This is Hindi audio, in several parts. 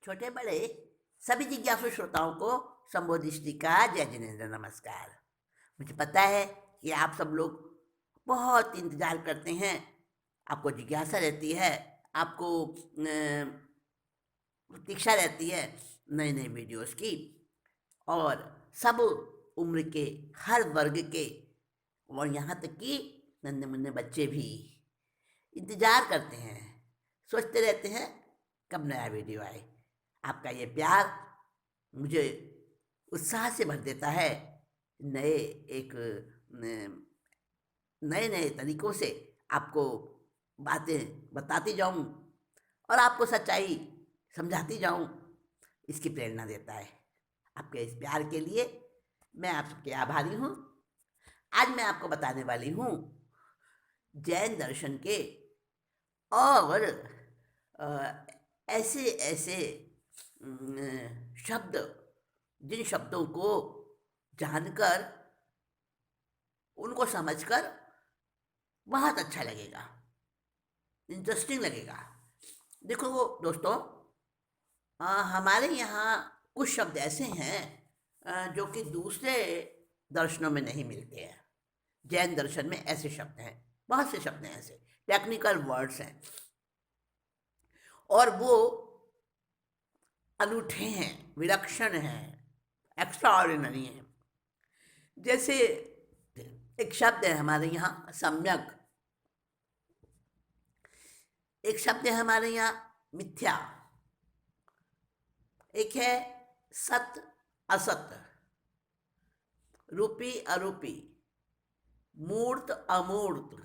छोटे बड़े सभी जिज्ञासु श्रोताओं को संबोधिष्टि का जय जिनेन्द्र नमस्कार। मुझे पता है कि आप सब लोग बहुत इंतजार करते हैं, आपको जिज्ञासा रहती है, आपको प्रतीक्षा रहती है नए नए वीडियोस की। और सब उम्र के, हर वर्ग के, और यहाँ तक कि नन्हे मुन्ने बच्चे भी इंतजार करते हैं, सोचते रहते हैं कब नया वीडियो आए। आपका ये प्यार मुझे उत्साह से भर देता है। नए एक नए नए तरीक़ों से आपको बातें बताती जाऊँ और आपको सच्चाई समझाती जाऊँ, इसकी प्रेरणा देता है। आपके इस प्यार के लिए मैं आप सबके आभारी हूँ। आज मैं आपको बताने वाली हूँ जैन दर्शन के और ऐसे ऐसे शब्द, जिन शब्दों को जानकर, उनको समझकर बहुत अच्छा लगेगा, इंटरेस्टिंग लगेगा। देखो दोस्तों, हमारे यहाँ कुछ शब्द ऐसे हैं जो कि दूसरे दर्शनों में नहीं मिलते हैं। जैन दर्शन में ऐसे शब्द हैं, बहुत से शब्द हैं, ऐसे टेक्निकल वर्ड्स हैं और वो अनूठे हैं, विलक्षण हैं, एक्स्ट्राऑर्डिनरी हैं। जैसे एक शब्द है हमारे यहाँ सम्यक, एक शब्द है हमारे यहाँ मिथ्या, एक है सत्य असत्य, रूपी अरूपी, मूर्त अमूर्त।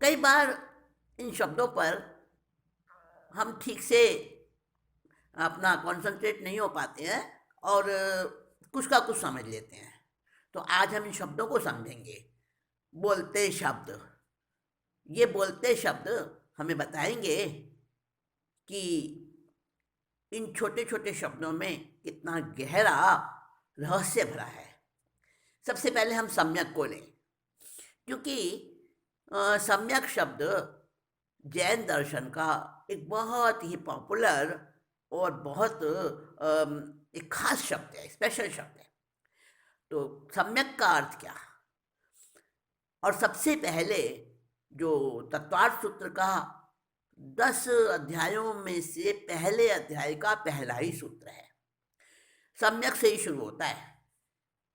कई बार इन शब्दों पर हम ठीक से अपना कंसंट्रेट नहीं हो पाते हैं और कुछ का कुछ समझ लेते हैं। तो आज हम इन शब्दों को समझेंगे। बोलते शब्द, ये बोलते शब्द हमें बताएंगे कि इन छोटे छोटे शब्दों में कितना गहरा रहस्य भरा है। सबसे पहले हम सम्यक को लें, क्योंकि सम्यक शब्द जैन दर्शन का एक बहुत ही पॉपुलर और बहुत एक खास शब्द है, स्पेशल शब्द है। तो सम्यक का अर्थ क्या? और सबसे पहले जो तत्वार्थ सूत्र का 10 अध्यायों में से पहले अध्याय का पहला ही सूत्र है, सम्यक से ही शुरू होता है।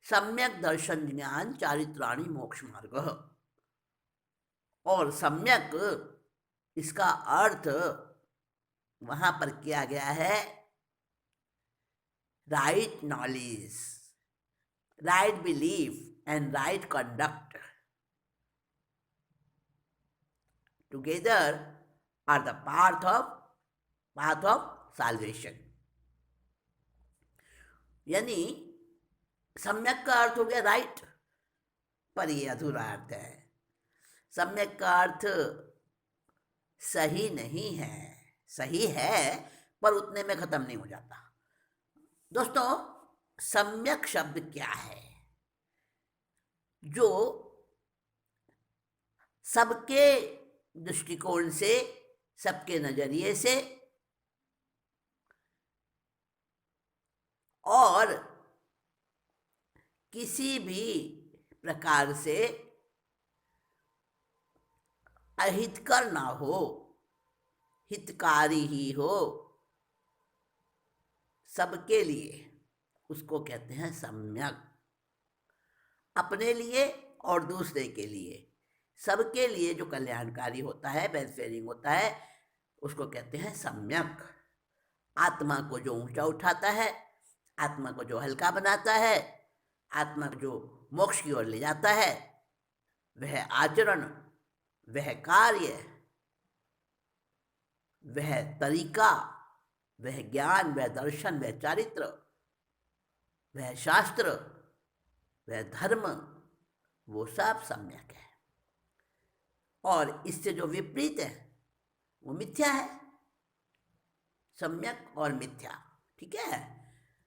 सम्यक दर्शन ज्ञान चारित्राणि मोक्ष मार्ग। और सम्यक, इसका अर्थ वहां पर किया गया है right knowledge, right belief and right conduct together are the path of salvation. यानी सम्यक का अर्थ हो गया राइट, पर ये अधूरा अर्थ है। सम्यक का अर्थ सही नहीं है, सही है पर उतने में खत्म नहीं हो जाता। दोस्तों, सम्यक शब्द क्या है? जो सबके दृष्टिकोण से, सबके नजरिए से और किसी भी प्रकार से अहितकर ना हो, हितकारी ही हो, सबके लिए, उसको कहते हैं सम्यक। अपने लिए और दूसरे के लिए, सबके लिए जो कल्याणकारी होता है, वेलफेयरिंग होता है, उसको कहते हैं सम्यक। आत्मा को जो ऊंचा उठाता है, आत्मा को जो हल्का बनाता है, आत्मा को जो मोक्ष की ओर ले जाता है, वह आचरण, वह कार्य, वह तरीका, वह ज्ञान, वह दर्शन, वह चारित्र, वह शास्त्र, वह धर्म, वो सब सम्यक है। और इससे जो विपरीत है वो मिथ्या है। सम्यक और मिथ्या, ठीक है।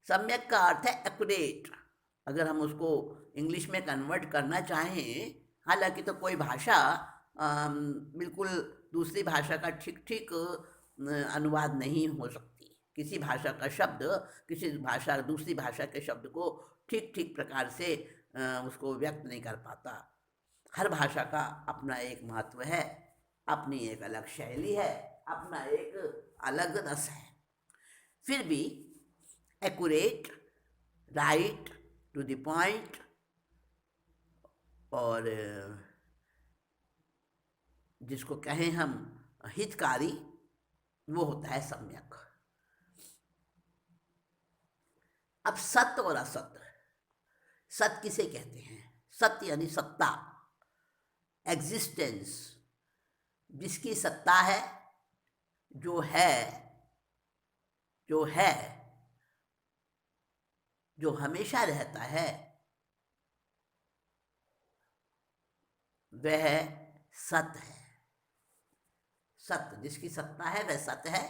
सम्यक का अर्थ है एक्यूरेट। अगर हम उसको इंग्लिश में कन्वर्ट करना चाहें, हालांकि तो कोई भाषा बिल्कुल दूसरी भाषा का ठीक ठीक अनुवाद नहीं हो सकती। किसी भाषा का शब्द किसी भाषा दूसरी भाषा के शब्द को ठीक ठीक प्रकार से उसको व्यक्त नहीं कर पाता। हर भाषा का अपना एक महत्व है, अपनी एक अलग शैली है, अपना एक अलग रस है। फिर भी accurate, right, to the point और जिसको कहें हम हितकारी, वो होता है सम्यक। अब सत्य और असत्य। सत्य किसे कहते हैं? सत्य यानी सत्ता, एग्जिस्टेंस, जिसकी सत्ता है, जो है, जो है, जो हमेशा रहता है, वह सत्य है। सत्य जिसकी सत्ता है वह सत्य है।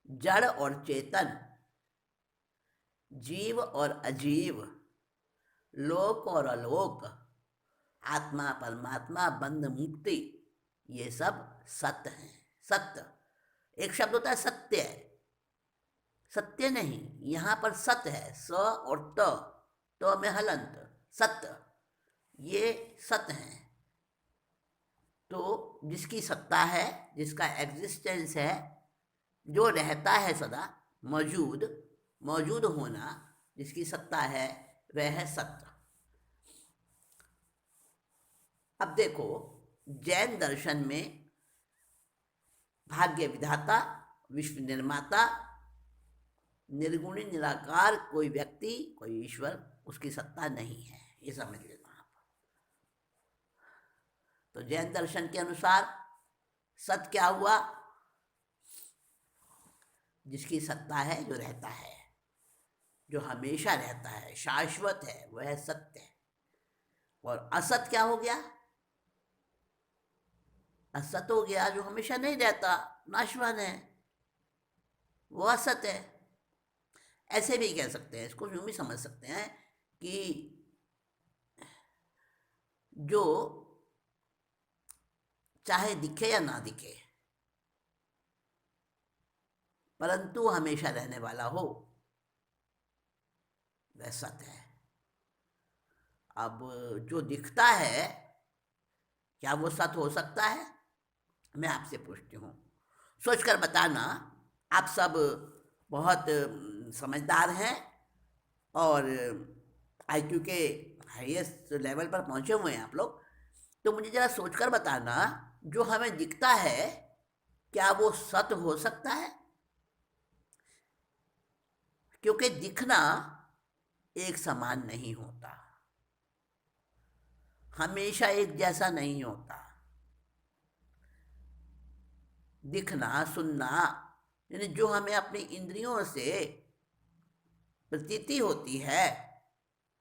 जड़ और चेतन, जीव और अजीव, लोक और अलोक, आत्मा परमात्मा, बंध मुक्ति, ये सब सत्य हैं। सत्य एक शब्द होता है सत्य, सत्य नहीं, यहाँ पर सत्य है, स और त में हलंत, सत्य, ये सत्य हैं। तो जिसकी सत्ता है, जिसका एग्जिस्टेंस है, जो रहता है सदा, मौजूद, मौजूद होना, जिसकी सत्ता है, वह है सत्य। अब देखो, जैन दर्शन में भाग्य विधाता, विश्व निर्माता, निर्गुणी निराकार कोई व्यक्ति, कोई ईश्वर, उसकी सत्ता नहीं है, ये समझ लेना आप। तो जैन दर्शन के अनुसार सत्य क्या हुआ? जिसकी सत्ता है, जो रहता है, जो हमेशा रहता है, शाश्वत है, वह सत्य है। और असत क्या हो गया? असत हो गया जो हमेशा नहीं रहता, नाशवान है, वो असत है। ऐसे भी कह सकते हैं, इसको यूं भी समझ सकते हैं कि जो चाहे दिखे या ना दिखे, परंतु हमेशा रहने वाला हो, वह सत्य है। अब जो दिखता है, क्या वो सत्य हो सकता है? मैं आपसे पूछती हूँ, सोचकर बताना। आप सब बहुत समझदार हैं और आईक्यू के हाईएस्ट लेवल पर पहुंचे हुए हैं आप लोग। तो मुझे जरा सोचकर बताना, जो हमें दिखता है, क्या वो सत्य हो सकता है? क्योंकि दिखना एक समान नहीं होता, हमेशा एक जैसा नहीं होता। दिखना, सुनना, यानी जो हमें अपनी इंद्रियों से प्रतीति होती है,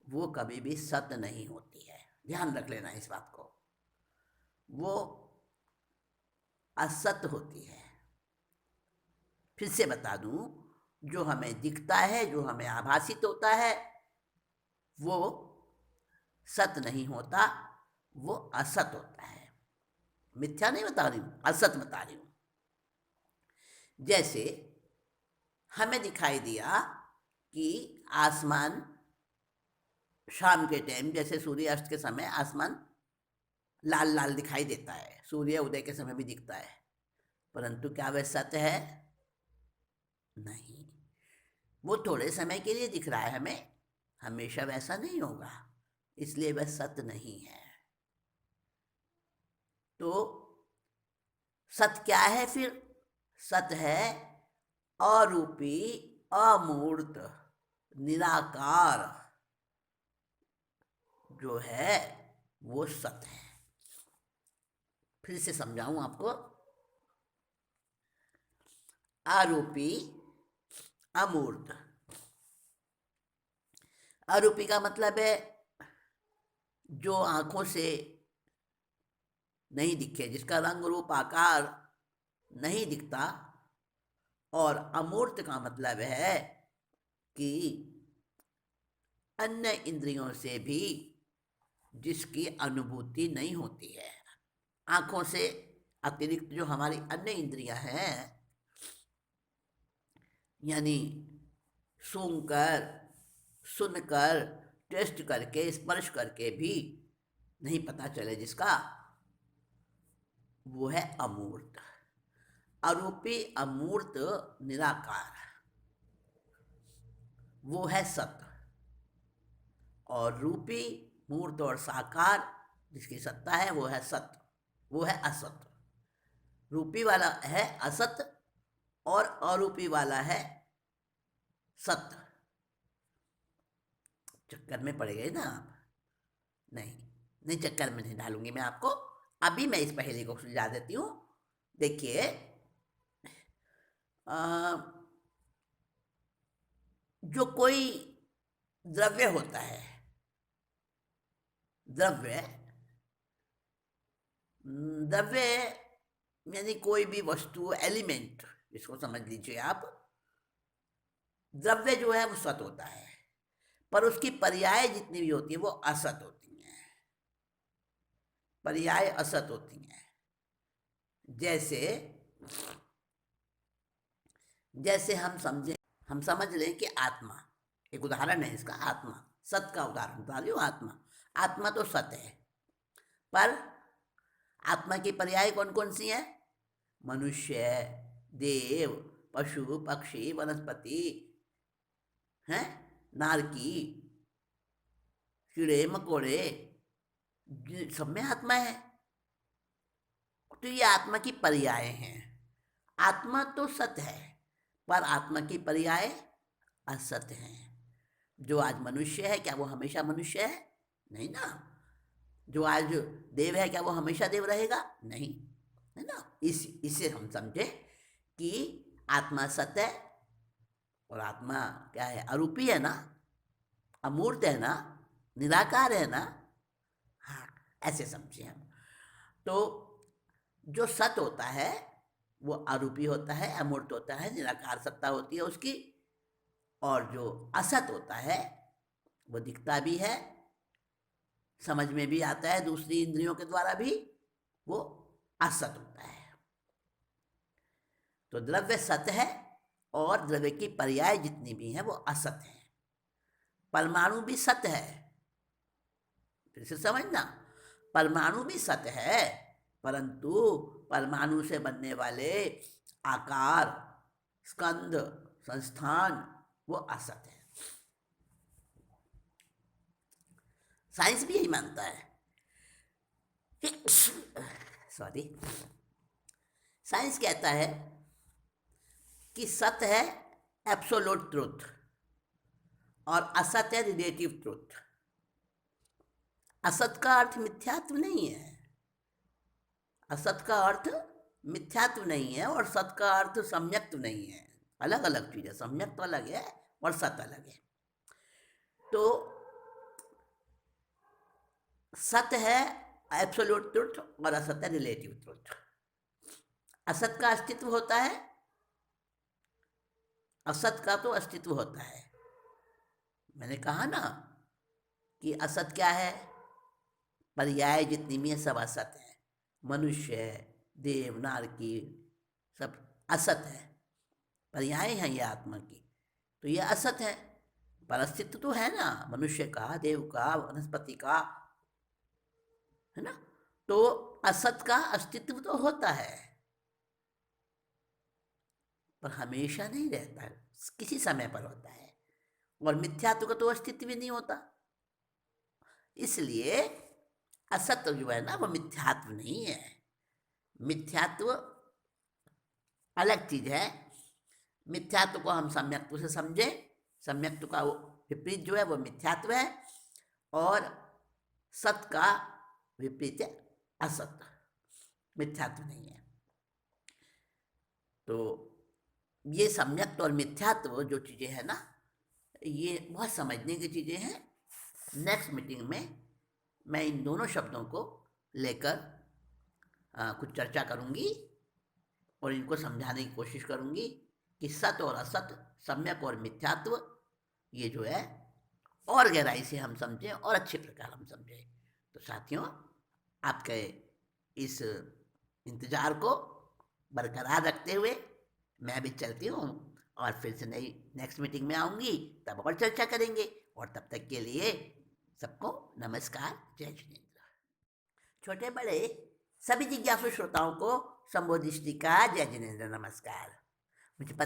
वो कभी भी सत्य नहीं होती है। ध्यान रख लेना इस बात को, वो असत्य होती है। फिर से बता दूं, जो हमें दिखता है, जो हमें आभासित होता है, वो सत्य नहीं होता, वो असत होता है। मिथ्या नहीं बता रही हूँ, असत बता रही हूँ। जैसे हमें दिखाई दिया कि आसमान शाम के टाइम, जैसे सूर्यास्त के समय आसमान लाल लाल दिखाई देता है, सूर्य उदय के समय भी दिखता है, परंतु क्या वह सत्य है? नहीं, वो थोड़े समय के लिए दिख रहा है हमें, हमेशा वैसा नहीं होगा, इसलिए वह सत्य नहीं है। तो सत्य क्या है फिर? सत्य है अरूपी, अमूर्त, निराकार, जो है वो सत्य है। फिर से समझाऊं आपको, आरूपी, अमूर्त। आरूपी का मतलब है जो आंखों से नहीं दिखे, जिसका रंग रूप आकार नहीं दिखता। और अमूर्त का मतलब है कि अन्य इंद्रियों से भी जिसकी अनुभूति नहीं होती है। आंखों से अतिरिक्त जो हमारी अन्य इंद्रियां हैं, यानी सूंघकर, सुनकर, टेस्ट करके, स्पर्श करके भी नहीं पता चले जिसका, वो है अमूर्त। अरूपी अमूर्त निराकार, वो है सत्य। और रूपी मूर्त और साकार जिसकी सत्ता है वो है सत्य, वो है असत्य। रूपी वाला है असत्य और अरूपी वाला है सत्य। चक्कर में पड़ गए ना आप? नहीं, नहीं चक्कर में नहीं डालूंगी मैं आपको। अभी मैं इस पहेली को सुलझा देती हूँ। देखिए, जो कोई द्रव्य होता है, द्रव्य द्रव्य यानी कोई भी वस्तु, एलिमेंट, इसको समझ लीजिए आप। द्रव्य जो है वो सत होता है, पर उसकी पर्याय जितनी भी होती है वो असत होती हैं। पर्याय असत होती हैं। जैसे जैसे हम समझ लें कि आत्मा, एक उदाहरण है इसका, आत्मा, सत का उदाहरण बता रही हूँ। आत्मा, आत्मा तो सत है, पर आत्मा की पर्याय कौन कौन सी है? मनुष्य, देव, पशु, पक्षी, वनस्पति, हैं, नारकी, कीड़े मकोड़े, सब में आत्मा है। तो ये आत्मा की पर्याय हैं। आत्मा तो सत है, पर आत्मा की पर्याय असत है। जो आज मनुष्य है, क्या वो हमेशा मनुष्य है? नहीं ना। जो आज देव है, क्या वो हमेशा देव रहेगा? नहीं, है ना। इससे हम समझे कि आत्मा सत्य है और आत्मा क्या है? अरूपी है ना, अमूर्त है ना, निराकार है ना। हाँ, ऐसे समझे हम। तो जो सत होता है वो अरूपी होता है, अमूर्त होता है, निराकार सत्ता होती है उसकी। और जो असत होता है वो दिखता भी है, समझ में भी आता है दूसरी इंद्रियों के द्वारा भी, वो असत होता है। तो द्रव्य सत है और द्रव्य की पर्याय जितनी भी है वो असत है। परमाणु भी सत्य है, फिर से समझना, परमाणु भी सत्य है, परंतु परमाणु से बनने वाले आकार, स्कंद, संस्थान, वो असत है। साइंस भी यही मानता है। सॉरी, साइंस कहता है कि सत्य है एब्सोल्यूट ट्रुथ और असत्य है रिलेटिव ट्रुथ। असत का अर्थ मिथ्यात्व नहीं है, असत का अर्थ मिथ्यात्व नहीं है, और सत का अर्थ सम्यक्त्व नहीं है। अलग अलग चीज है, सम्यक्त्व अलग है और सत अलग है। तो सत्य है एब्सोल्यूट ट्रुथ और असत्य रिलेटिव ट्रुथ। असत का अस्तित्व होता है, असत का तो अस्तित्व होता है। मैंने कहा ना कि असत क्या है? पर्याय जितनी भी है सब असत है। मनुष्य, देव, नारकी, सब असत है, पर्याय है ये आत्मा की। तो ये असत है, पर अस्तित्व तो है ना मनुष्य का, देव का, वनस्पति का, है ना। तो असत का अस्तित्व तो होता है, पर हमेशा नहीं रहता है, किसी समय पर होता है। और मिथ्यात्व का तो अस्तित्व भी नहीं होता। इसलिए असत्य जो है ना वो मिथ्यात्व नहीं है। मिथ्यात्व अलग चीज है। मिथ्यात्व को हम सम्यक्त्व से समझे, सम्यक्त्व का वो विपरीत जो है वो मिथ्यात्व है, और सत्य का विपरीत है असत्य, मिथ्यात्व नहीं है। तो ये सम्यक्त्व और मिथ्यात्व जो चीजें हैं ना, ये बहुत समझने की चीजें हैं। नेक्स्ट मीटिंग में मैं इन दोनों शब्दों को लेकर कुछ चर्चा करूंगी और इनको समझाने की कोशिश करूंगी कि सत्य और असत्य, सम्यक और मिथ्यात्व, ये जो है और गहराई से हम समझें और अच्छे प्रकार हम समझें। तो साथियों, आपके इस इंतजार को बरकरार रखते हुए मैं भी चलती हूँ। और फिर से नई नेक्स्ट मीटिंग में आऊँगी, तब और चर्चा करेंगे। और तब तक के लिए सबको नमस्कार, जय जिनेन्द्र। छोटे बड़े सभी जिज्ञासु श्रोताओं को शंभो दृष्टि का जय जिनेन्द्र नमस्कार। मुझे पता